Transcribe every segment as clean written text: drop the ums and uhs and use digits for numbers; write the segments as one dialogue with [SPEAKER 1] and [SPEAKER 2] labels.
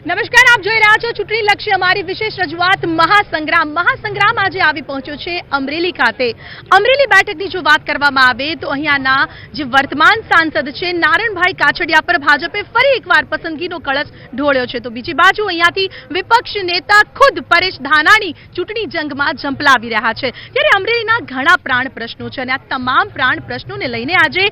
[SPEAKER 1] નમસ્કાર, આપ જોઈ રહ્યા છો ચૂંટણી લક્ષી અમારી વિશેષ રજૂઆત મહાસંગ્રામ આજે આવી પહોંચ્યો છે અમરેલી ખાતે। અમરેલી બેઠકની જો વાત કરવામાં આવે તો અહીંયાના જે વર્તમાન સાંસદ છે નારણભાઈ કાછડિયા પર ભાજપે ફરી એકવાર પસંદગીનો કળશ ઢોળ્યો છે, તો બીજી બાજુ અહીંયાથી વિપક્ષ નેતા ખુદ પરેશ ધાનાણી ચૂંટણી જંગમાં ઝંપલાવી રહ્યા છે। ત્યારે અમરેલીના ઘણા પ્રાણ પ્રશ્નો છે અને આ તમામ પ્રાણ પ્રશ્નોને લઈને આજે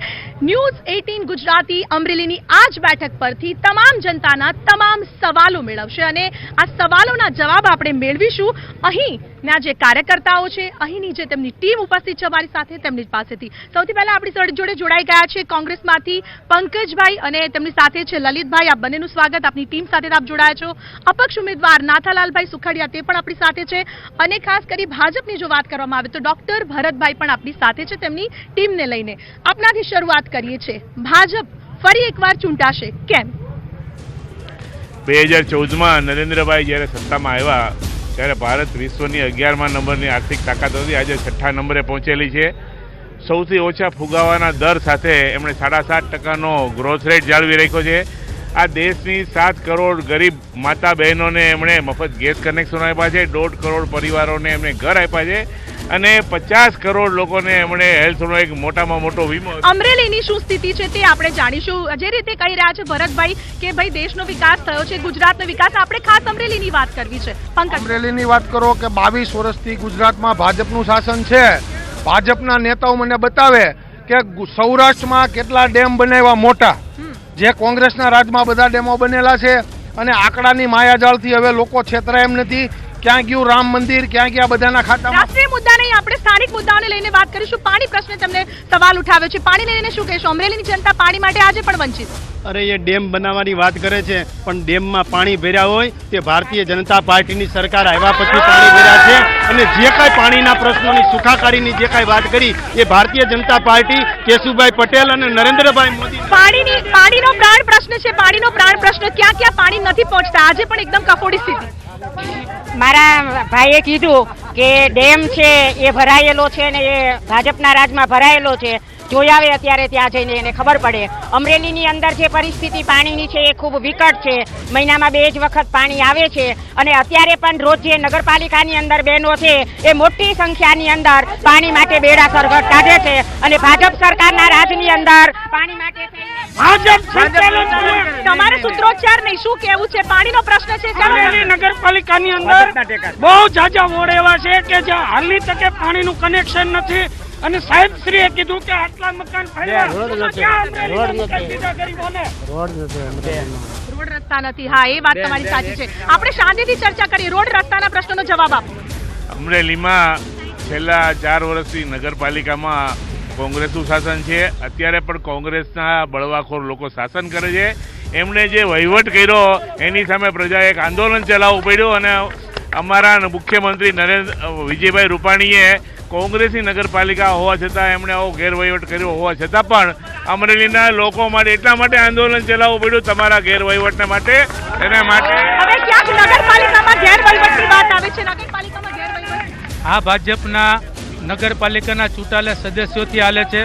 [SPEAKER 1] ન્યૂઝ 18 ગુજરાતી અમરેલીની આ જ બેઠક પરથી તમામ જનતાના તમામ સવાલો મેળવશે અને આ સવાલોના જવાબ આપણે મેળવીશું અહીંના જે કાર્યકર્તાઓ છે, અહીંની જે તેમની ટીમ ઉપસ્થિત છે અમારી સાથે તેમની પાસેથી। સૌથી પહેલા આપણી જોડે જોડાઈ ગયા છે કોંગ્રેસમાંથી પંકજભાઈ અને તેમની સાથે છે લલિતભાઈ। આપ બંનેનું સ્વાગત, આપની ટીમ સાથે આપ જોડાયા છો। અપક્ષ ઉમેદવાર નાથાલાલભાઈ સુખડિયા તે પણ આપણી સાથે છે અને ખાસ કરી ભાજપની જો વાત કરવામાં આવે તો ડોક્ટર ભરતભાઈ પણ આપણી સાથે છે તેમની ટીમને લઈને। આપનાથી શરૂઆત કરીએ છીએ, ભાજપ ફરી એકવાર ચૂંટાશે, કેમ?
[SPEAKER 2] 2014માં નરેન્દ્રભાઈ જ્યારે સત્તામાં આવ્યા ત્યારે ભારત વિશ્વની 11મા નંબરની આર્થિક તાકાત હતી, આજે 6ઠ્ઠા નંબરે પહોંચેલી છે। સૌથી ઓછા ફુગાવાના દર સાથે એમણે 7.5%નો ગ્રોથ રેટ જાળવી રાખ્યો છે। આ દેશની 7 કરોડ ગરીબ માતા બહેનોને એમણે મફત ગેસ કનેક્શન આપ્યા છે, 1.5 કરોડ પરિવારોને એમણે ઘર આપ્યા છે અને 50 કરોડ લોકોને એમણે હેલ્થનો એક મોટામાં મોટો વીમો।
[SPEAKER 1] અમરેલીની શું સ્થિતિ છે તે આપણે જાણીશું। જે રીતે કહી રહ્યા છે ભરતભાઈ કે ભાઈ દેશનો વિકાસ થયો છે, ગુજરાતનો વિકાસ, આપણે ખાસ અમરેલીની વાત કરવી છે।
[SPEAKER 3] અમરેલીની વાત કરો કે 22 વર્ષથી ગુજરાતમાં ભાજપનું શાસન છે। ભાજપના નેતાઓ મને બતાવે કે સૌરાષ્ટ્રમાં કેટલા ડેમ બનાવ્યા મોટા, જે કોંગ્રેસના રાજમાં બધા ડેમો બનેલા છે અને આંકડાની માયાજાળથી હવે લોકો છેતરાય એમ નથી। ક્યાં ગયું રામ મંદિર, ક્યાં ગયા બધાના ખાતામાં?
[SPEAKER 1] રાષ્ટ્રીય મુદ્દા નહીં, આપણે સ્થાનિક મુદ્દાઓને લઈને વાત કરીશું। પાણી પ્રશ્ને તમને સવાલ ઉઠાવ્યો છે, પાણી લઈને શું કહેશો? અમરેલીની જનતા પાણી માટે આજે પણ વંચિત।
[SPEAKER 4] અરે એ ડેમ બનાવવાની વાત કરે છે પણ ડેમમાં પાણી ભર્યા હોય તે ભારતીય જનતા પાર્ટીની સરકાર આવ્યા પછી પાણી ભર્યા છે અને જે કાંઈ પાણીના પ્રશ્નોની સુખાકારીની જે કાંઈ વાત કરી એ ભારતીય જનતા પાર્ટી, કેશુભાઈ પટેલ અને નરેન્દ્રભાઈ મોદી।
[SPEAKER 1] પાણીનો પ્રાણ પ્રશ્ન છે, પાણીનો પ્રાણ પ્રશ્ન, ક્યાં ક્યાં પાણી નથી પહોંચતા, આજે પણ એકદમ કફોડી સ્થિતિ।
[SPEAKER 5] મારા ભાઈએ કીધું કે ડેમ છે એ ભરાયેલો છે ને એ ભાજપના રાજમાં ભરાયેલો છે, જોઈ આવે અત્યારે ત્યાં જઈને એને ખબર પડે। અમરેલીની અંદર જે પરિસ્થિતિ પાણીની છે એ ખૂબ વિકટ છે, મહિનામાં 2 જ વખત પાણી આવે છે અને અત્યારે પણ રોજ જે નગરપાલિકાની અંદર બહેનો છે એ મોટી સંખ્યાની અંદર પાણી માટે બેડા સરઘટ કાઢે છે અને ભાજપ સરકારના રાજની અંદર પાણી માટે
[SPEAKER 1] તમારે સૂત્રોચ્ચાર નહીં, શું કેવું છે? પાણીનો પ્રશ્ન છે
[SPEAKER 6] નગરપાલિકાની અંદર બહુ જાજા વોર્ડ એવા છે કે જ્યાં હાલની તકે પાણીનું કનેક્શન નથી અને સાહેબ શ્રીએ કીધું કે આટલા મકાન
[SPEAKER 1] રોડ રસ્તા નથી। હા, એ વાત તમારી સાચી છે, આપણે શાંતિથી ચર્ચા કરીએ। રોડ રસ્તાના પ્રશ્નનો જવાબ આપો।
[SPEAKER 2] અમરેલીમાં છેલ્લા 4 વર્ષથી નગરપાલિકામાં કોંગ્રેસનું શાસન છે, અત્યારે પણ કોંગ્રેસના બળવાખોર લોકો શાસન કરે છે। એમણે જે વહીવટ કર્યો એની સામે પ્રજાએ એક આંદોલન ચલાવવું પડ્યું અને અમારા મુખ્યમંત્રી વિજયભાઈ રૂપાણીએ કોંગ્રેસની નગરપાલિકા હોવા છતાં એમણે આવો ગેરવહીવટ કર્યો હોવા છતાં પણ અમરેલીના લોકો માટે એટલા માટે આંદોલન ચલાવવું પડ્યું તમારા ગેરવહીવટને માટે, એના માટે।
[SPEAKER 1] હવે ક્યાંક નગરપાલિકામાં ગેરવહીવટની વાત આવે છે, નગરપાલિકામાં ગેરવહીવટ
[SPEAKER 6] આ ભાજપના નગરપાલિકાના ચૂંટાયેલા સદસ્યોથી હાલે છે।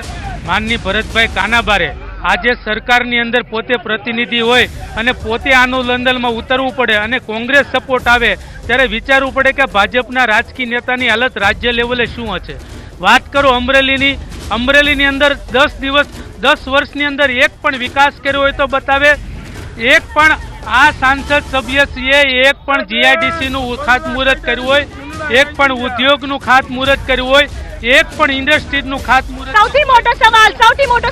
[SPEAKER 6] માનની ભરતભાઈ કાનાબારે આજે સરકારની અંદર પોતે પ્રતિનિધિ હોય અને પોતે આંદોલનમાં ઉતરવું પડે અને કોંગ્રેસ સપોર્ટ આવે ત્યારે વિચારવું પડે કે ભાજપના રાજકીય નેતાની હાલત રાજ્ય લેવલે શું હશે। વાત કરો અમરેલીની અંદર 10 વર્ષની અંદર એક પણ વિકાસ કર્યો હોય તો બતાવે, એક પણ આ સાંસદ સભ્યશ્રીએ એક પણ જીઆઈડીસીનું ખાતમુહૂર્ત કર્યું હોય, એક પણ ઉદ્યોગનું ખાતમુહૂર્ત કર્યું હોય, એક પણ ઇન્ડસ્ટ્રીઝનું ખાતમુહૂર્ત।
[SPEAKER 1] સૌથી મોટો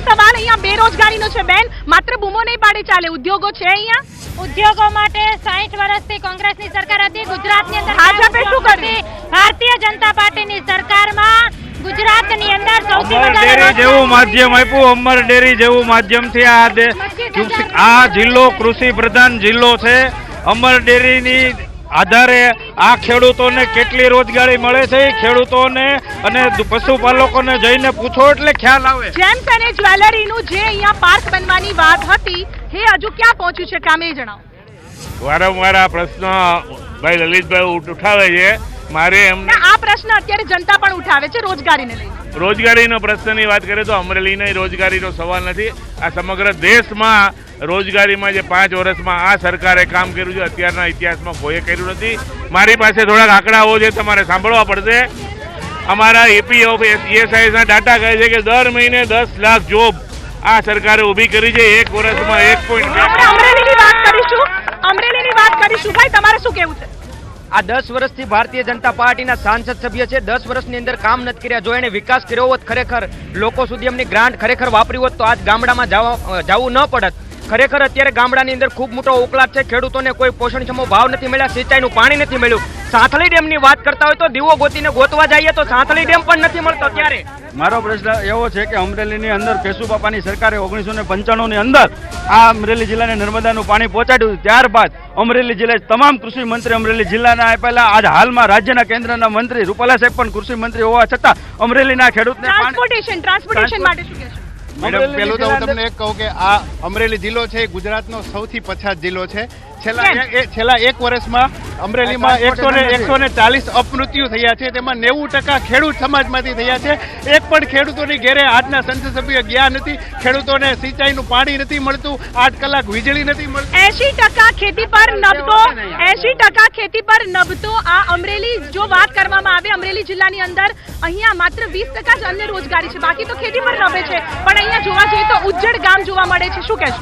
[SPEAKER 1] સવાલ અહીંયા બેરોજગારીનો છે બેન, માત્ર બૂમો નહીં પાડે ચાલે, ઉદ્યોગો છે અહીંયા?
[SPEAKER 5] ઉદ્યોગો માટે 60 વર્ષથી કોંગ્રેસની સરકાર હતી ગુજરાતની અંદર,
[SPEAKER 1] ભાજપે શું કર્યું?
[SPEAKER 5] ભારતીય જનતા પાર્ટીની સરકારમાં ગુજરાતની અંદર સૌથી
[SPEAKER 6] ડેરી જેવું માધ્યમ આપ્યું, અમર ડેરી જેવું માધ્યમથી આ જિલ્લો કૃષિ પ્રધાન જિલ્લો છે। અમર ડેરીની આધારે આ ખેડૂતોને કેટલી રોજગારી મળે છે, ખેડૂતોને અને પશુપાલકોને જઈને પૂછો એટલે ખ્યાલ આવે।
[SPEAKER 1] જેમ્સ અને જ્વેલરીનું જે અહીંયા પાર્ક બનવાની વાત હતી એ હજુ ક્યાં પહોંચ્યું છે, કામે જણાવો।
[SPEAKER 2] વારંવાર આ પ્રશ્ન ભાઈ લલિતભાઈ ઉઠાવે છે મારે એમને
[SPEAKER 1] આ પ્રશ્ન અત્યારે જનતા પણ ઉઠાવે છે રોજગારીને લઈને.
[SPEAKER 2] રોજગારીનો પ્રશ્નની વાત કરીએ તો અમરેલીના રોજગારીનો સવાલ નથી. આ સમગ્ર દેશમાં રોજગારીમાં જે 5 વર્ષમાં આ સરકારે કામ કર્યું છે અત્યારના ઇતિહાસમાં કોઈએ કર્યું નથી. મારી પાસે થોડાક આંકડાઓ છે, તમારે સાંભળવા પડશે. અમારા ESIના ડાટા કહે છે કે દર મહિને 10 લાખ જોબ આ સરકારે ઊભી કરી છે. 1 વર્ષમાં 1.2.
[SPEAKER 1] આપણે અમરેલીની વાત કરીશું. ભાઈ તમારે શું કહેવું છે?
[SPEAKER 7] આ 10 વર્ષથી ભારતીય જનતા પાર્ટીના સાંસદ સભ્ય છે. 10 વર્ષની અંદર કામ નથી કર્યા. જો એને વિકાસ કર્યો હોત, ખરેખર લોકો સુધી એમની ગ્રાન્ટ ખરેખર વાપરી હોત તો આજ ગામડામાં જવું ન પડત. ખરેખર અત્યારે ગામડાની અંદર ખૂબ મોટો ઉકળાટ છે. ખેડૂતોને કોઈ પોષણક્ષમ ભાવ નથી મળ્યા, સિંચાઈનું પાણી નથી મળ્યું. સાંથળી ડેમની વાત કરતા હોય તો દીવો ગોતીને ગોતવા જઈએ તો સાંથળી ડેમ પણ નથી મળતો. ત્યારે
[SPEAKER 4] મારો પ્રશ્ન એવો છે કે અમરેલીની અંદર કેશુબાપાની સરકારે 1995 ની અંદર આ અમરેલી જિલ્લાને નર્મદાનું પાણી પહોંચાડ્યું. ત્યારબાદ અમરેલી જિલ્લા તમામ કૃષિ મંત્રી અમરેલી જિલ્લાના આપેલા. આજ હાલમાં રાજ્યના કેન્દ્રના મંત્રી રૂપાલા સાહેબ પણ કૃષિ મંત્રી હોવા છતાં અમરેલીના ખેડૂતને
[SPEAKER 1] ટ્રાન્સપોર્ટેશન માટે શું કહેશો?
[SPEAKER 8] મેડમ, પહેલું તો હું તમને એક કહું કે આ અમરેલી જિલ્લો છે એ ગુજરાતનો સૌથી પછાત જિલ્લો છે. છેલ્લા 1 વર્ષમાં અમરેલીમાં 140 અપમૃત્યુ થયા છે. તેમાં 90% ખેડૂત સમાજમાંથી થયા છે. એક પણ ખેડૂતોની ઘેરે આજના સંસદ સભ્ય ગયા નથી. ખેડૂતોને સિંચાઈનું પાણી નથી મળતું, 8 કલાક વીજળી નથી મળતી.
[SPEAKER 1] 80% ખેતી પર નભતો આ અમરેલી જો વાત કરવામાં આવે અમરેલી જિલ્લાની અંદર અહીંયા માત્ર 20% જ અન્ય રોજગારી છે, બાકી તો ખેતી પર નભે છે. પણ અહીંયા જોવા જઈએ તો ઉજ્જડ ગામ જોવા મળે છે. શું કહેશો?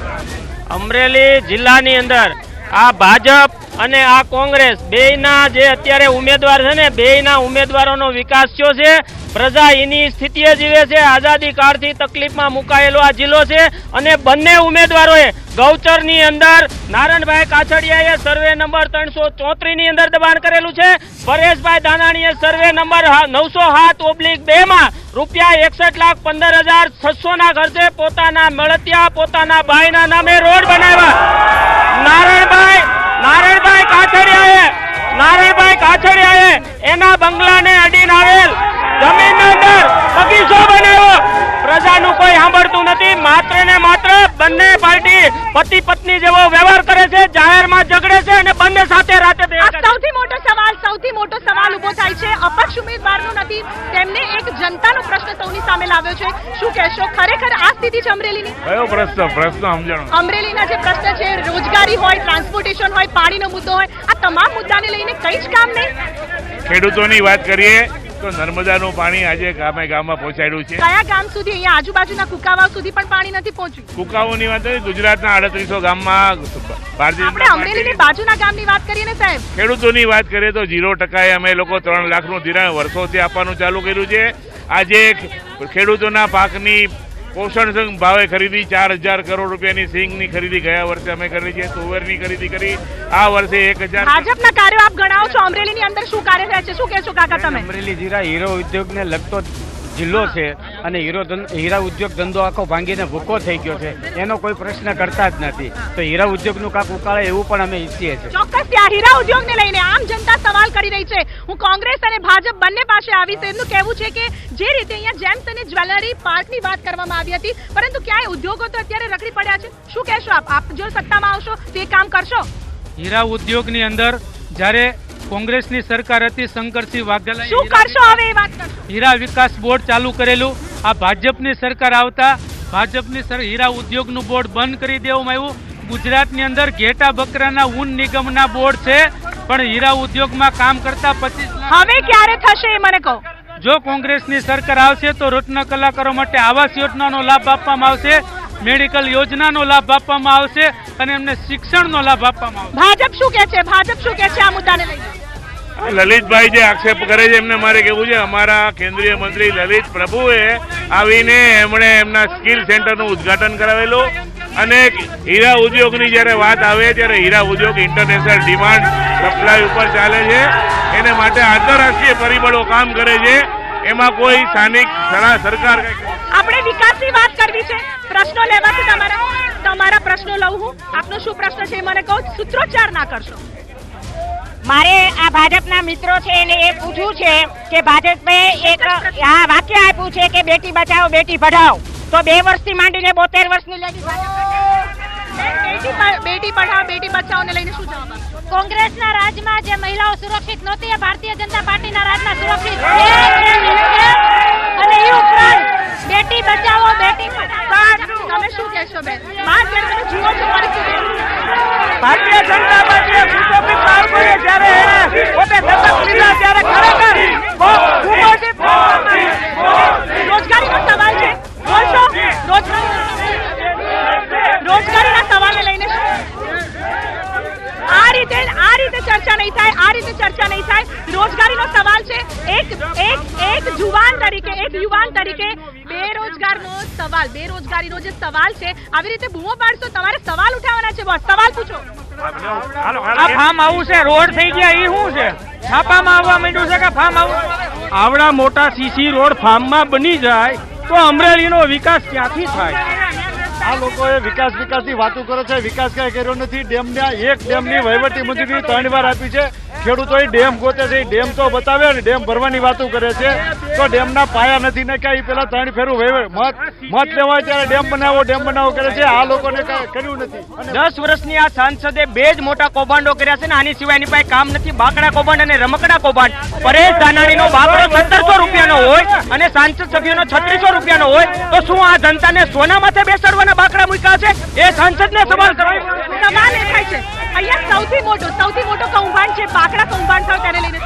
[SPEAKER 9] અમરેલી જિલ્લાની અંદર આ ભાજપ અને આ કોંગ્રેસ બેયના જે અત્યારે ઉમેદવાર છે ને, બેયના ઉમેદવારોનો વિકાસ થયો છે. પ્રજા એની સ્થિતિએ જીવે છે. આઝાદી કાળથી તકલીફમાં મુકાયેલો આ જિલ્લો છે અને બંને ઉમેદવારોએ ગૌચરની અંદર નારણભાઈ કાછડિયાએ સર્વે નંબર 334 ની અંદર દબાણ કરેલું છે. પરેશભાઈ દાનાણીએ સર્વે નંબર 907/2 માં ₹61,15,600 ના ખર્ચે પોતાના મળતિયા પોતાના ભાઈના નામે રોડ બનાવ્યા. નારણભાઈ કાછડિયાએ એના બંગલાને અડીને આવેલ જમીનની અંદર બગીચો બનાવ્યો. પ્રજાનું કોઈ સાંભળતું નથી. માત્ર ને માત્ર બંને પાર્ટી પતિ પત્ની જેવો વ્યવહાર કરે છે, જાહેરમાં ઝઘડે છે અને બંને સાથે રાતે
[SPEAKER 1] સૌથી મોટો સવાલ ઉભો થાય છે. અપક્ષ ઉમેદવારનો નથી, તેમને એક જનતાનો પ્રશ્ન સૌની સામે લાવ્યો છે. શું કહેશો? ખરેખર આ સ્થિતિ છે અમરેલીની?
[SPEAKER 2] કયો પ્રશ્ન સમજાણો.
[SPEAKER 1] અમરેલીના જે પ્રશ્ન છે, રોજગારી હોય, ટ્રાન્સપોર્ટેશન હોય, પાણીનો મુદ્દો હોય, આ તમામ મુદ્દાને લઈને કંઈ જ કામ નહીં.
[SPEAKER 2] ખેડૂતોની વાત કરીએ તો નર્મદાનું પાણી આજે ગામમાં પહોંચાડ્યું છે.
[SPEAKER 1] કયા ગામ સુધી? અહીંયા આજુબાજુના કુકાવાવ સુધી પણ પાણી નથી પહોંચ્યું.
[SPEAKER 2] કુકાઓની વાત નથી, ગુજરાતના 3800 ગામમાં
[SPEAKER 1] આપણે અમરેલીની બાજુના ગામની વાત કરીએ ને સાહેબ.
[SPEAKER 2] ખેડૂતોની વાત કરીએ તો 0% અમે લોકો 3 લાખનું ધિરાણ વર્ષોથી આપવાનું ચાલુ કર્યું છે. આજે ખેડૂતોના પાકની પોષણક્ષમ ભાવે ખરીદી 4000 કરોડ રૂપિયાની સિંગની ખરીદી ગયા વર્ષે અમે કરી છે. તુવેરની ખરીદી કરી. આ વર્ષે 1000.
[SPEAKER 1] ભાજપના કાર્યો આપ ગણાવો છો અમરેલીની અંદર શું કાર્ય થયા છે? શું કહેશો કાકા તમે?
[SPEAKER 4] અમરેલી જિલ્લા હીરો ઉદ્યોગને લગતો જિલ્લો છે અને હીરા ઉદ્યોગ ધંધો આખો ભાંગીને ભૂકો થઈ ગયો છે. એનો કોઈ પ્રશ્ન કરતા જ નથી. તો હીરા ઉદ્યોગનું કાંક ઉકાળે એવું પણ અમે ઈચ્છીએ છીએ.
[SPEAKER 1] ચોક્કસ ત્યાં હીરા ઉદ્યોગને લઈને આમ જનતા સવાલ કરી રહી છે. હું કોંગ્રેસ અને ભાજપ બંને પાસે આવી છે. એમનું કહેવું છે કે જે રીતે અહીંયા જેમ્સ અને જ્વેલરી પાર્કની વાત કરવામાં આવી હતી, પરંતુ ક્યાંય ઉદ્યોગો તો અત્યારે રખડી પડ્યા છે. શું કહેશો આપ જો સત્તામાં આવશો તે કામ કરશો?
[SPEAKER 6] હીરા ઉદ્યોગની અંદર જ્યારે કોંગ્રેસની સરકાર હતી, શંકરસિંહ વાઘેલાએ
[SPEAKER 1] શું કરશો હવે એ વાત કરશો?
[SPEAKER 6] હીરા વિકાસ બોર્ડ ચાલુ કરેલું. આ ભાજપની સરકાર આવતા હીરા ઉદ્યોગનું બોર્ડ બંધ કરી દેવામાં આવ્યું. ગુજરાતની અંદર ઘેટા બકરાના ઊન નિગમના બોર્ડ છે, પણ હીરા ઉદ્યોગમાં કામ કરતા 25 લાખ.
[SPEAKER 1] હવે ક્યારે થશે એ મને કહો.
[SPEAKER 6] જો કોંગ્રેસની સરકાર આવશે તો રત્ન કલાકારો માટે આવાસ યોજનાનો લાભ આપવામાં આવશે, મેડિકલ યોજનાનો લાભ આપવામાં આવશે અને એમને શિક્ષણનો લાભ આપવામાં આવશે.
[SPEAKER 1] ભાજપ શું કહે છે આ મુદ્દાને લઈને?
[SPEAKER 2] લલિતભાઈ જે આક્ષેપ કરે છે એમને મારે કહેવું છે, અમારા કેન્દ્રીય મંત્રી લલિત પ્રભુએ આવીને એમણે એમના સ્કિલ સેન્ટરનું ઉદ્ઘાટન કરાવેલું અને હીરા ઉદ્યોગની જ્યારે વાત આવે ત્યારે હીરા ઉદ્યોગ ઇન્ટરનેશનલ ડિમાન્ડ સપ્લાય ઉપર ચાલે છે. એને માટે આંતરરાષ્ટ્રીય પરિબળો કામ કરે છે. એમાં કોઈ સ્થાનિક સરકાર
[SPEAKER 1] આપણે વિકાસની વાત કરવી છે. પ્રશ્નો લેવા છે તમારા પ્રશ્નો લઉં હું. આપનો શું પ્રશ્ન છે મને કહો, સૂત્રોચ્ચાર ના કરશો.
[SPEAKER 5] મારે આ ભાજપના મિત્રો છે એને એ પૂછવું છે કે ભાજપે એક વાક્ય આપ્યું છે કે બેટી બચાવો બેટી પઢાઓ, તો 2 વર્ષથી માંડીને 72 વર્ષની લેડી
[SPEAKER 1] બેટી પઢાઓ બેટી બચાઓને લઈને શું જવાબ આપશો?
[SPEAKER 10] કોંગ્રેસના રાજમાં જે મહિલાઓ સુરક્ષિત નહોતી એ ભારતીય જનતા પાર્ટીના રાજમાં સુરક્ષિત છે. અને એ ઉપરાંત બેટી બચાવો બેટી પઢાઓ.
[SPEAKER 1] તમે શું કહેશો બેન? માં જ્યારે તમે જુઓ છો પરિસ્થિતિ
[SPEAKER 9] ભારતીય જનતા પાર્ટીએ સુશોભિત બાળકોને જ્યારે એને પોતે દત્તક લીધા ત્યારે ખરેખર
[SPEAKER 1] રોજગારીનો સવાલ છે. બોલશો? રોજગારીના સવાલને લઈને આ રીતે ચર્ચા નહીં થાય. આ રીતે ચર્ચા નહીં થાય. રોજગારીનો સવાલ છે. એક યુવાન તરીકે બેરોજગારીનો જે સવાલ છે, આવી રીતે બૂમો પાડશો. તમારે સવાલ ઉઠાવવાના છે. બોસ, સવાલ પૂછો.
[SPEAKER 9] આ ફાર્મ હાઉસ છે, રોડ થઈ ગયા, એ શું છે? છાપામાં આવવા માંડ્યું છે કે ફાર્મ હાઉસ? આવડા મોટા સીસી રોડ ફાર્મમાં બની જાય તો અમરેલીનો વિકાસ ક્યાંથી થાય?
[SPEAKER 4] આ લોકોએ વિકાસની વાતો કરે છે. વિકાસ કઈ કર્યો નથી. એક ડેમની વહીવટી મંજૂરી 3 વાર આપી છે. ખેડૂતોએ ડેમ ગોતે છે. ડેમ તો બતાવે ને ડેમ ભરવાની વાતો કરે છે. તો ડેમના પાયા નથી ને કઈ પેલા 3 ફેરું મત લેવાય ત્યારે ડેમ બનાવો કરે છે. આ લોકોને કઈ કર્યું નથી.
[SPEAKER 7] 10 વર્ષની આ સાંસદે 2 જ મોટા કૌભાંડો કર્યા છે ને આની સિવાય એની પાસે કામ નથી. બાકડા કૌભાંડ અને રમકડા કૌભાંડ. પરેશ ધાનાણીનો બાકડો 1700 રૂપિયાનો હોય અને સાંસદ સભ્યનો 3600 રૂપિયાનો હોય તો શું આ જનતાને સોના માથે બેસાડવાના બાકડા મૂક્યા છે? એ સાંસદને સવાલ કરવા.
[SPEAKER 1] સવાલ એ થાય છે અહીંયા સૌથી મોટો કૌભાંડ છે બાકડા કૌભાંડ થયો તેને લઈને.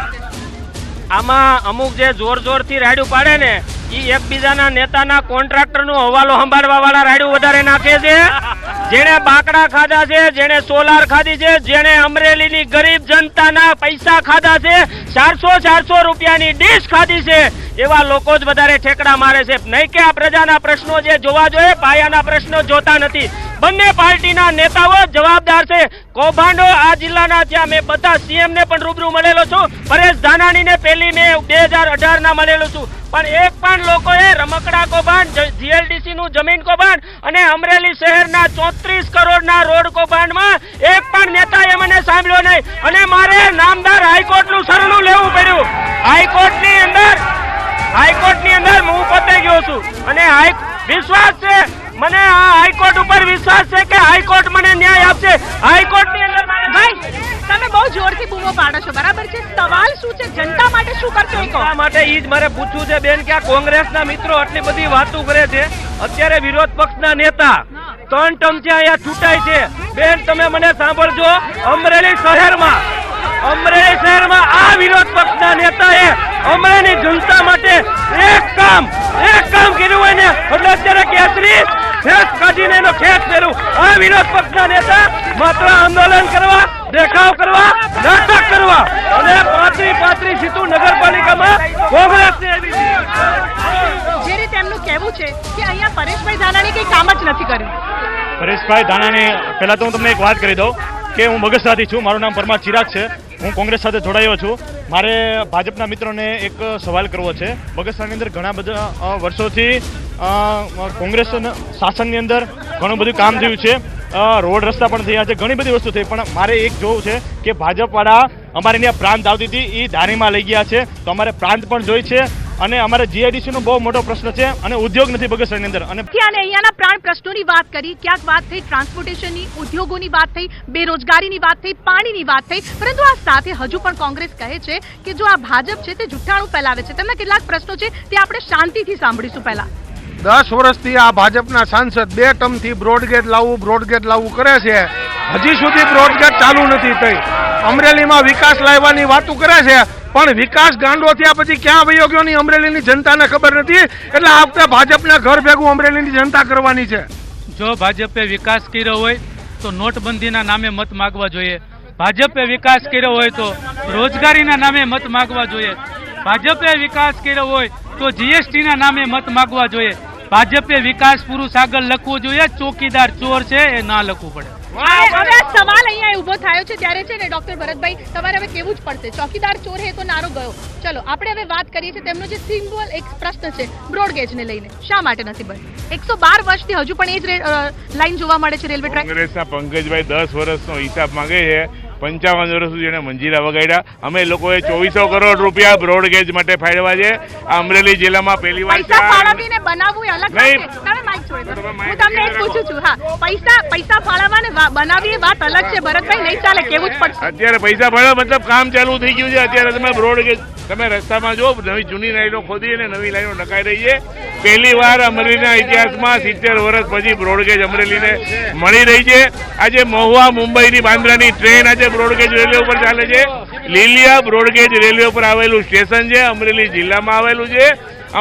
[SPEAKER 9] આમાં અમુક જે જોરથી રાડ્યું પાડે ને એ એકબીજાના નેતાના કોન્ટ્રાક્ટરનો હવાલો સંભાળવા વાળા રાડ્યું વધારે નાખે છે. જેણે બાકડા ખાધા છે, જેણે સોલાર ખાધી છે, જેણે અમરેલીની ગરીબ જનતાના પૈસા ખાધા છે, 400 રૂપિયાની ડીશ ખાધી છે, એવા લોકો જ વધારે ઠેકડા મારે છે. નહીં કે આ પ્રજાના પ્રશ્નો જે જોવા જોઈએ, પાયાના પ્રશ્નો જોતા નથી. બંને પાર્ટીના નેતાઓ જવાબદાર છે. કૌભાંડો આ જિલ્લાના ત્યાં મેં બધા સીએમ ને પણ રૂબરૂ મળેલો છું. પરેશ ધાનાણીને 1 મે 2018 ના મળેલો છું. પણ એક પણ લોકોએ રમકડા કૌભાંડ, જીએલડીસી નું જમીન કૌભાંડ અને અમરેલી શહેરના 34 કરોડના રોડ કૌભાંડમાં એક પણ નેતાએ મને સાંભળ્યો નહીં. અને મારે નામદાર હાઈકોર્ટનું શરણું લેવું પડ્યું. હાઈકોર્ટની અંદર હું પોતે ગયો છું અને વિશ્વાસ છે મને, આ હાઈકોર્ટ ઉપર વિશ્વાસ છે કે હાઈકોર્ટ મને ન્યાય આપશે. હાઈકોર્ટની અંદર
[SPEAKER 1] ભાઈ તમે બહુ જોરથી બૂમો પાડો છો, બરાબર છે. સવાલ શું છે? જનતા માટે શું કરશો?
[SPEAKER 9] જનતા માટે ઈ જ મારે પૂછવું છે બેન કે આ કોંગ્રેસના મિત્રો આટલી બધી વાતો કરે છે. અત્યારે વિરોધ પક્ષના નેતા 3 ટર્મથી અહીંયા ચૂંટાય છે. બેન તમે મને સાંભળજો, અમરેલી શહેરમાં આ વિરોધ પક્ષના નેતાએ અમરેલી જનતા માટે એક કામ કર્યું હોય ને એટલે અત્યારે કેસરી ખેસ કાઢીને એનો ખેસ પહેર્યું. આ વિરોધ પક્ષના નેતા માત્ર આંદોલન કરવા, દેખાવ કરવા, નાટક કરવા અને 35 સીટો નગરપાલિકામાં કોંગ્રેસને આવી છે.
[SPEAKER 1] જે રીતે એમનું કહેવું છે કે અહીંયા પરેશભાઈ ધાનાણી કઈ કામ જ નથી કર્યું.
[SPEAKER 4] પરેશભાઈ ધાનાણી, પહેલા તો હું તમને એક વાત કરી દઉં કે હું બગસરાથી છું. મારું નામ પરમાર ચિરાગ છે. હું કોંગ્રેસ સાથે જોડાયો છું. મારે ભાજપના મિત્રોને એક સવાલ કરવો છે. બગસરાની અંદર ઘણા બધા વર્ષોથી કોંગ્રેસ શાસનની અંદર ઘણું બધું કામ થયું છે. રોડ રસ્તા પણ થયા છે, ઘણી બધી વસ્તુ થઈ. પણ મારે એક જોવું છે કે ભાજપવાળા અમારે ત્યાં પ્રાંત આવતી હતી એ ધારીમાં લઈ ગયા છે. તો અમારે પ્રાંત પણ જોઈ છે અને અમારે જીઆઈડીસી નો બહુ મોટો પ્રશ્ન છે અને ઉદ્યોગ નથી બગસરાની અંદર. અને
[SPEAKER 1] અહીંયાના પ્રાણ પ્રશ્નોની વાત કરી, ક્યાંક વાત થઈ ટ્રાન્સપોર્ટેશનની, ઉદ્યોગોની વાત થઈ, બેરોજગારીની વાત થઈ, પાણીની વાત થઈ. પરંતુ આ સાથે હજુ પણ કોંગ્રેસ કહે છે કે જો આ ભાજપ છે તે જુઠ્ઠાણું ફેલાવે છે. તેમના કેટલાક પ્રશ્નો છે તે આપણે શાંતિથી સાંભળીશું. પહેલા
[SPEAKER 3] 10 વર્ષથી આ ભાજપના સાંસદ 2 ટર્મથી બ્રોડગેજ લાવવું કરે છે. હજી સુધી બ્રોડગેજ ચાલુ નથી થઈ. અમરેલીમાં વિકાસ લાવવાની વાતો કરે છે પણ વિકાસ ગાંડો થયા પછી ક્યાં વયો ગયો ની અમરેલીની જનતાને ખબર નથી. એટલે આ વખતે ભાજપના ઘર ભેગું અમરેલીની જનતા કરવાની છે.
[SPEAKER 6] જો ભાજપે વિકાસ કર્યો હોય તો નોટબંધીના નામે મત માગવા જોઈએ. ભાજપે વિકાસ કર્યો હોય તો રોજગારીના નામે મત માગવા જોઈએ. ભાજપે વિકાસ કર્યો હોય તો જીએસટીના નામે મત માગવા જોઈએ. ભાજપે વિકાસ પુરુષ આગળ લખવું જોઈએ. ચોકીદાર ચોર છે એ ના લખવું પડે.
[SPEAKER 1] હવે આ સવાલ અહીંયા ઉભો થયો છે ત્યારે છે ને ડોક્ટર ભરતભાઈ તમારે હવે કેવું જ પડશે. ચોકીદાર ચોર હે તો નારો ગયો. ચલો આપણે હવે વાત કરીએ છીએ તેમનો જે સિમ્બોલ એક પ્રશ્ન છે બ્રોડગેજને લઈને. શા માટે નથી બન્યું? 112 વર્ષથી હજુ પણ એ જ લાઈન જોવા મળે છે રેલવે ટ્રેક.
[SPEAKER 2] કોંગ્રેસના પંકજભાઈ 10 વર્ષનો હિસાબ માંગે છે 55 વર્ષ સુધી એને મંજીરા વગાડ્યા. અમે લોકોએ 2400 કરોડ રૂપિયા બ્રોડગેજ માટે ફાળવ્યા છે. આ અમરેલી જિલ્લામાં પહેલી વાર
[SPEAKER 1] પૈસા ફાળવીને બનાવવું એ અલગ વાત છે. તમે માઈક છોડી દો. હું તમને એક પૂછું છું. હા, પૈસા ફાળવવા ને બનાવવી એ વાત અલગ છે ભરતભાઈ. નહીં ચાલે, કેવું જ પડશે.
[SPEAKER 2] અત્યારે પૈસા ફાળવા મતલબ કામ ચાલુ થઈ ગયું છે. અત્યારે તમે બ્રોડગેજ તમે રસ્તામાં જો નવી જૂની લાઈનો ખોદી અને નવી લાઈનો નખાઈ રહી છે. પહેલી વાર અમરેલીના ઇતિહાસમાં 70 વર્ષ પછી બ્રોડગેજ અમરેલીને મળી રહી છે. આજે મહુવા મુંબઈની બાંદ્રાની ટ્રેન આજે બ્રોડગેજ રેલવે ઉપર ચાલે છે. લીલિયા બ્રોડગેજ રેલવે ઉપર આવેલું સ્ટેશન છે, અમરેલી જિલ્લામાં આવેલું છે.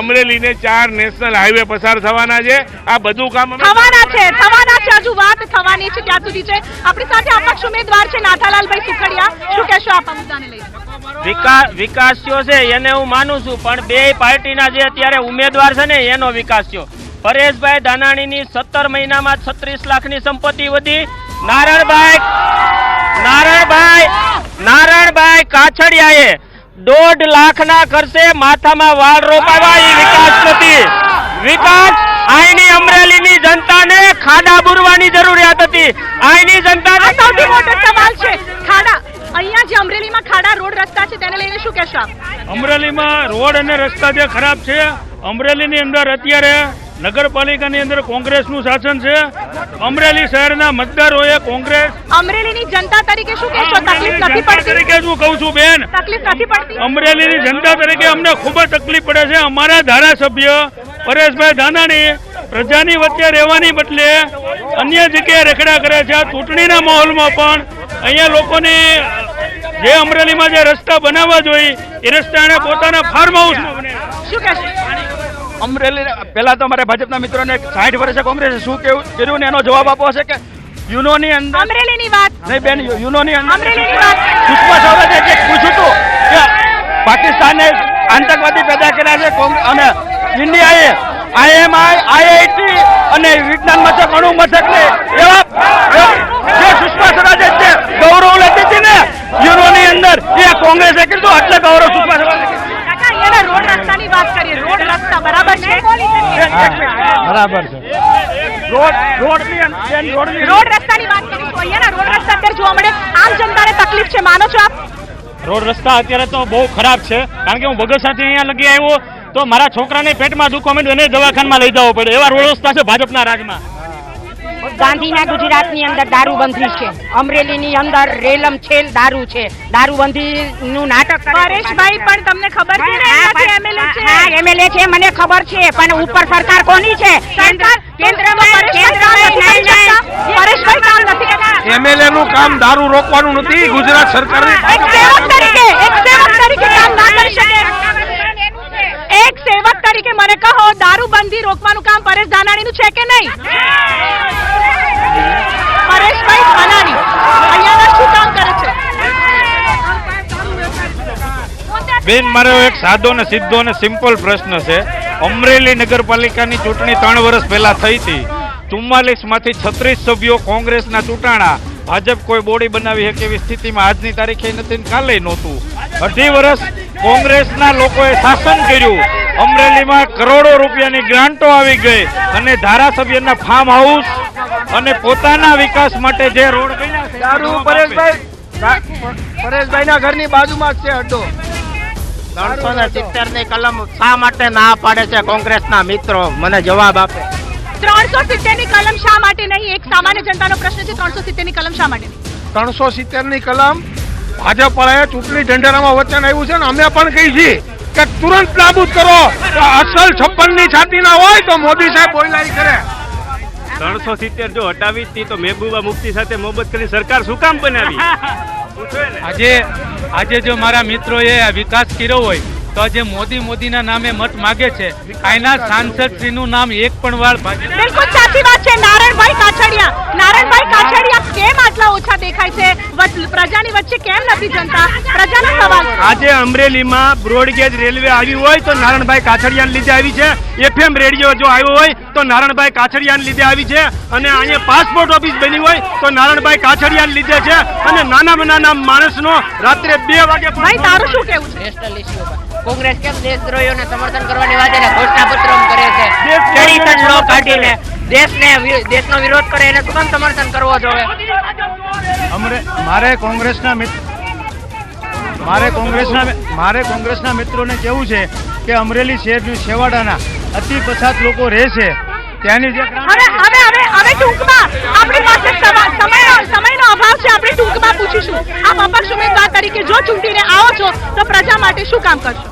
[SPEAKER 2] અમરેલીને 4 નેશનલ હાઈવે પસાર થવાના છે. આ બધું કામ
[SPEAKER 1] થવાના છે. હજુ વાત થવાની છે, ત્યાં સુધી છે. આપણી સાથે અપક્ષ ઉમેદવાર છે નાથાલાલભાઈ સુખડિયા. શું કહેશો આપ આ મુદ્દાને લઈને?
[SPEAKER 9] વિકાસ છે એને હું માનું છું, પણ બે પાર્ટીના જે અત્યારે ઉમેદવાર છે ને એનો વિકાસ થયો. પરેશભાઈ ધાનાણીની 17 મહિનામાં 36 લાખની સંપત્તિ વધી. નારણભાઈ કાછડિયાએ 1.5 લાખના ખર્ચે માથામાં વાળ રોપાવા. એ વિકાસ નથી. વિકાસ અહીંની અમરેલીની જનતાને ખાડા બુરવાની જરૂરિયાત હતી. અહીંની જનતાને
[SPEAKER 1] સૌથી મોટો સવાલ છે ખાડા. અહીંયા જે અમરેલીમાં ખાડા રોડ રસ્તા છે તેને લઈને શું કહેશો આપ?
[SPEAKER 6] અમરેલીમાં રોડ અને રસ્તા જે ખરાબ છે. અમરેલીની અંદર અત્યારે નગરપાલિકાની અંદર કોંગ્રેસનું શાસન છે. અમરેલી શહેરના મતદારોએ કોંગ્રેસ.
[SPEAKER 1] અમરેલીની જનતા તરીકે શું કહેશો? તકલીફ નથી પડતી?
[SPEAKER 6] તરીકે હું કહું છું બેન,
[SPEAKER 1] તકલીફ નથી પડતી?
[SPEAKER 6] અમરેલીની જનતા તરીકે અમને ખૂબ જ તકલીફ પડે છે. અમારા ધારાસભ્ય પરેશભાઈ ધાનાણી પ્રજાની વચ્ચે રહેવાની બદલે અન્ય જગ્યાએ રખડા કરે છે. આ ચૂંટણીના માહોલમાં પણ અહીંયા લોકોની જે અમરેલીમાં જે રસ્તા બનાવવા જોઈએ એ રસ્તા એને પોતાના ફાર્મ હાઉસમાં બનાવ્યા.
[SPEAKER 1] શું કહેશો?
[SPEAKER 7] અમરેલી પહેલા તો અમારા ભાજપના મિત્રોને 60 વર્ષે કોંગ્રેસે શું કર્યું ને એનો જવાબ આપવો છે કે યુનોની અંદર
[SPEAKER 1] અમરેલીની વાત
[SPEAKER 7] નહીં બેન, યુનોની અંદર
[SPEAKER 1] અમરેલીની વાત
[SPEAKER 7] સુષ્મા સ્વરાજે જે પૂછ્યું હતું કે પાકિસ્તાને આતંકવાદી પેદા કર્યા છે અને ઇન્ડિયાએ IMI, IIT અને વિજ્ઞાન મથક, અણુ મથક ને એવા જે સુષ્મા સ્વરાજે જે ગૌરવ લેતી હતી ને યુનોની અંદર એ કોંગ્રેસે કીધું. એટલે ગૌરવ સુષ્મા સ્વરાજે.
[SPEAKER 1] રોડ રસ્તાની વાત કરીએ. રોડ રસ્તા બરાબર છે?
[SPEAKER 6] બરાબર છે.
[SPEAKER 1] રોડ રસ્તાની વાત કરીશું. અહીંયાના રોડ રસ્તા અત્યારે જોવા મળે. આમ જનતાને તકલીફ છે, માનો છો આપ?
[SPEAKER 6] રોડ રસ્તા અત્યારે તો બહુ ખરાબ છે. કારણ કે હું બગસરાથી અહીંયા લગી આવ્યો તો મારા છોકરાને પેટમાં દુખો માંડ્યું એને દવાખાનામાં લઈ જવો પડે. એવા રોડ રસ્તા છે ભાજપના રાજમાં.
[SPEAKER 5] ગાંધીના ગુજરાતની અંદર દારૂબંધી છે. અમરેલીની અંદર રેલમ છેલ દારૂ છે. દારૂબંધીનું નાટક કરે છે.
[SPEAKER 1] પરેશભાઈ પણ તમને ખબર છે ને એમએલએ છે?
[SPEAKER 5] હા, એમએલએ છે, મને ખબર છે, પણ ઉપર સરકાર કોની છે?
[SPEAKER 1] પરેશભાઈ કામ નથી કરતા.
[SPEAKER 3] એમએલએ નું કામ દારૂ રોકવાનું નથી. ગુજરાત સરકારની
[SPEAKER 1] એક સેવક તરીકે કામ ના કરી શકે. એક સેવક તરીકે મને કહો, દારૂબંધી રોકવાનું કામ પરેશ ધાનાણીનું છે કે નહીં? પરેશભાઈ ધાનાણી અહીંયાના શું કામ કરે છે?
[SPEAKER 6] બેન, મારો એક સાદો ને સીધો ને સિમ્પલ પ્રશ્ન છે. અમરેલી નગરપાલિકાની ચૂંટણી 3 વર્ષ પહેલા થઈ હતી. 44 માંથી 36 સભ્યો કોંગ્રેસના ચૂંટાણા. ભાજપ કોઈ બોડી બનાવી શકે એવી સ્થિતિમાં આજની તારીખે નથી, કાલે નહોતું. 2.5 વર્ષ કોંગ્રેસના લોકોએ શાસન કર્યું. અમરેલીમાં કરોડો રૂપિયાની ગ્રાન્ટો આવી ગઈ અને ધારાસભ્યના ફાર્મ હાઉસ અને પોતાના વિકાસ માટે જે રોડ બન્યા છે.
[SPEAKER 7] દારૂ પરેશભાઈના ઘરની બાજુમાં જ છે અડ્ડો.
[SPEAKER 9] 370 ની કલમ શા માટે ના પાડે છે કોંગ્રેસના મિત્રો? મને જવાબ આપે.
[SPEAKER 1] 370 ની કલમ શા માટે નહીં? એક સામાન્ય જનતાનો પ્રશ્ન છે. 370 ની કલમ શા માટે નહીં?
[SPEAKER 3] 370 ની કલમ ભાજપ વાળાએ ચૂંટણી ઢંઢેરામાં વચન આવ્યું છે ને અમે પણ કહી છીએ કે તુરંત નાબૂદ કરો. અસલ 56 ની છાતી ના હોય તો મોદી સાહેબ બોલાઈ કરે.
[SPEAKER 4] 370 જો હટાવી હતી તો મહેબૂબા મુફ્તી સાથે મોહબ્બત કરી સરકાર શું કામ બનાવી?
[SPEAKER 6] આજે જો મારા મિત્રોએ આ વિકાસ કર્યો હોય તો આજે મોદીના નામે મત માગે છે. આના સાંસદ શ્રીનું નામ એક પણ વાર
[SPEAKER 1] બિલકુલ સાચી વાત છે. નારણભાઈ કાછડિયા કેમ આટલા ઓછા દેખાય છે? પ્રજાની વચ્ચે કેમ નથી જનતા? પ્રજાનો સવાલ છે.
[SPEAKER 4] આજે અમરેલીમાં બ્રોડગેજ રેલવે આવી હોય તો નારણભાઈ કાછડિયાને લીધે આવી છે. FM રેડિયો જો આવ્યો હોય તો નારણભાઈ કાછડિયાને લીધે આવી છે. અને અહીંયા પાસપોર્ટ ઓફિસ બની હોય તો નારણભાઈ કાછડિયાને લીધે છે. અને નાનામાં નાના માણસનો રાત્રે 2 વાગે.
[SPEAKER 1] ભાઈ તારું શું કેવું છે?
[SPEAKER 5] કોંગ્રેસ કેમ દેશદ્રોહીઓને સમર્થન કરવાની વાત એને ઘોષણાપત્ર કરે છે?
[SPEAKER 9] ટ્રેડિશન લો કાઢીને દેશનો વિરોધ કરે એને શું કામ સમર્થન કરવો જોઈએ?
[SPEAKER 4] મારે કોંગ્રેસના મિત્રોને કેવું છે કે અમરેલી શહેરની છેવાડાના અતિ પછાત લોકો રહે છે ત્યાંની જે
[SPEAKER 1] હવે ટૂંકમાં આપણી પાસે સમયનો અભાવ છે. આપણે ટૂંકમાં પૂછીશું, આપ અપક્ષ ઉમેદવાર તરીકે જો ચૂંટીને આવો છો તો પ્રજા માટે શું કામ કરશો?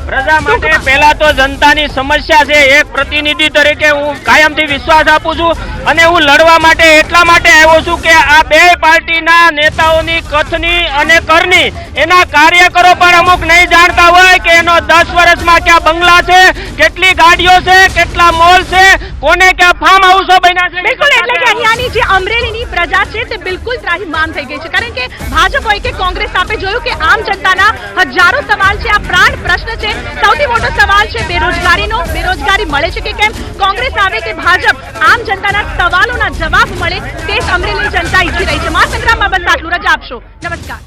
[SPEAKER 9] પ્રજા માટે પહેલા તો જનતાની સમસ્યા છે, એક પ્રતિનિધિ તરીકે હું કાયમથી વિશ્વાસ આપું છું અને હું લડવા માટે એટલા માટે આવ્યો છું કે આ બે પાર્ટીના નેતાઓની કથની અને કરની એના કાર્યકરો પણ અમુક નહીં જાણતા હોય કે એનો 10 વર્ષમાં ક્યાં બંગલા છે, કેટલી ગાડીઓ છે, કેટલા મોલ છે, કોને ક્યાં ફાર્મ હાઉસો બન્યા છે.
[SPEAKER 1] બિલકુલ, એટલે કે અહીંયાની જે અમરેલીની પ્રજા છે તે બિલકુલ ત્રાહિમામ થઈ ગઈ છે, કારણ કે ભાજપ હોય કે કોંગ્રેસ, આપે જોયું કે આમ જનતાના હજારો સવાલ છે. આ પ્રાણ પ્રશ્ન છે. સૌથી મોટો સવાલ છે બેરોજગારીનો. બેરોજગારી મળે છે કે કેમ? કોંગ્રેસ આવે કે ભાજપ, આમ જનતાના સવાલોના જવાબ મળે તે જ અમરેલી જનતા ઈચ્છી રહી છે. મહાસંગ્રામમાં બસ આટલું. રજા આપશો. નમસ્કાર.